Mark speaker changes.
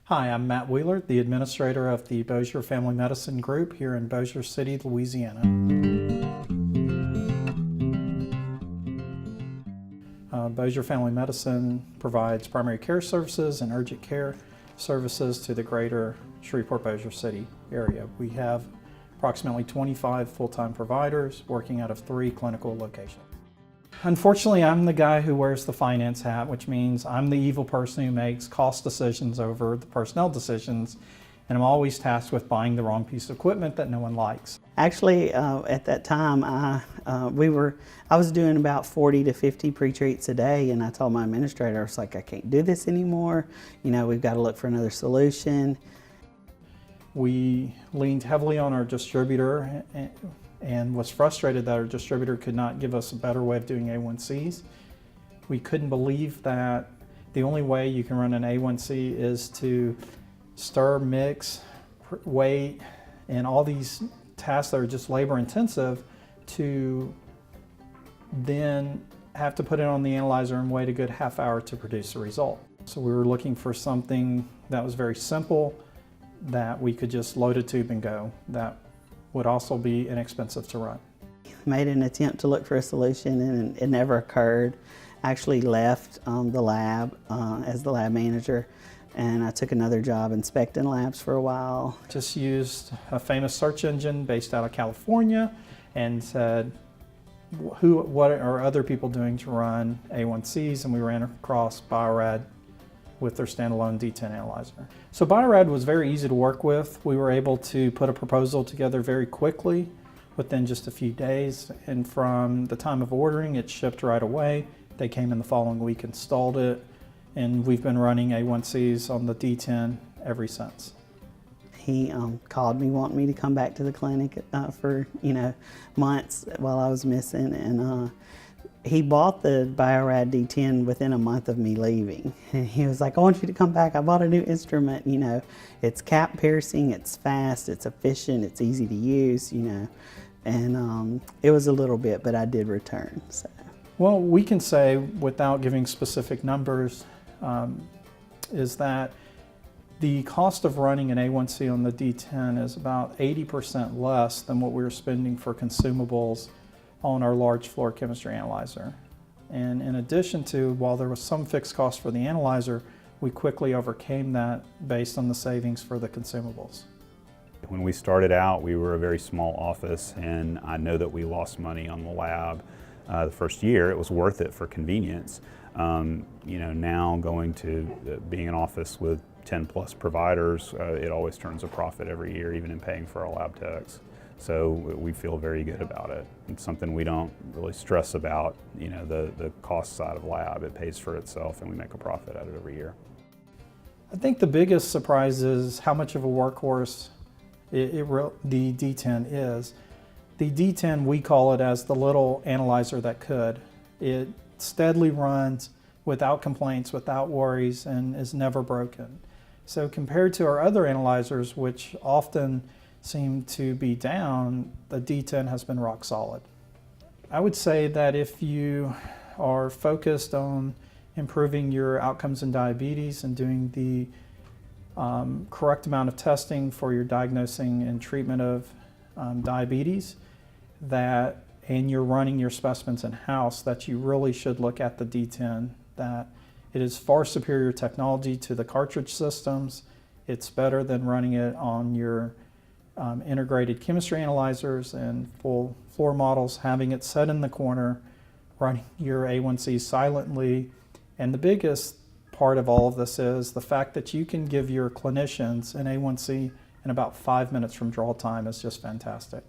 Speaker 1: Hi, I'm Matt Wheeler, the administrator of the Bossier Family Medicine Group here in Bossier City, Louisiana. Bossier Family Medicine provides primary care services and urgent care services to the greater Shreveport-Bossier City area. We have approximately 25 full-time providers working out of 3 clinical locations. Unfortunately, I'm the guy who wears the finance hat, which means I'm the evil person who makes cost decisions over the personnel decisions, and I'm always tasked with buying the wrong piece of equipment that no one likes.
Speaker 2: Actually, at that time, I was doing about 40 to 50 pre-treats a day, and I told my administrator, I was like, I can't do this anymore. You know, we've got to look for another solution.
Speaker 1: We leaned heavily on our distributor and was frustrated that our distributor could not give us a better way of doing A1Cs. We couldn't believe that the only way you can run an A1C is to stir, mix, weight, and all these tasks that are just labor intensive, to then have to put it on the analyzer and wait a good half hour to produce a result. So we were looking for something that was very simple, that we could just load a tube and go, that would also be inexpensive to run.
Speaker 2: Made an attempt to look for a solution, and it never occurred. I actually left the lab as the lab manager, and I took another job inspecting labs for a while.
Speaker 1: Just used a famous search engine based out of California and said, what are other people doing to run A1Cs? And we ran across Bio-Rad with their standalone D-10 analyzer. So Bio-Rad was very easy to work with. We were able to put a proposal together very quickly within just a few days, and from the time of ordering, it shipped right away. They came in the following week, installed it, and we've been running A1Cs on the D10 ever since.
Speaker 2: He called me wanting me to come back to the clinic for months while I was missing, and he bought the Bio-Rad D10 within a month of me leaving. And he was like, I want you to come back. I bought a new instrument, It's cap piercing, it's fast, it's efficient, it's easy to use, And it was a little bit, but I did return, so.
Speaker 1: Well, we can say, without giving specific numbers, is that the cost of running an A1C on the D10 is about 80% less than what we were spending for consumables on our large floor chemistry analyzer. And in addition to, while there was some fixed cost for the analyzer, we quickly overcame that based on the savings for the consumables.
Speaker 3: When we started out, we were a very small office, and I know that we lost money on the lab the first year. It was worth it for convenience. Now going to being an office with 10 plus providers, it always turns a profit every year, even in paying for our lab techs. So we feel very good about it. It's something we don't really stress about, the cost side of lab. It pays for itself, and we make a profit out of it every year.
Speaker 1: I think the biggest surprise is how much of a workhorse the D10 is. The D10, we call it as the little analyzer that could. It steadily runs without complaints, without worries, and is never broken. So compared to our other analyzers, which often seem to be down, the D10 has been rock solid. I would say that if you are focused on improving your outcomes in diabetes and doing the correct amount of testing for your diagnosing and treatment of diabetes, and you're running your specimens in-house, that you really should look at the D10, that it is far superior technology to the cartridge systems. It's better than running it on your integrated chemistry analyzers and full floor models, having it set in the corner, running your A1C silently. And the biggest part of all of this is the fact that you can give your clinicians an A1C in about 5 minutes from draw time is just fantastic.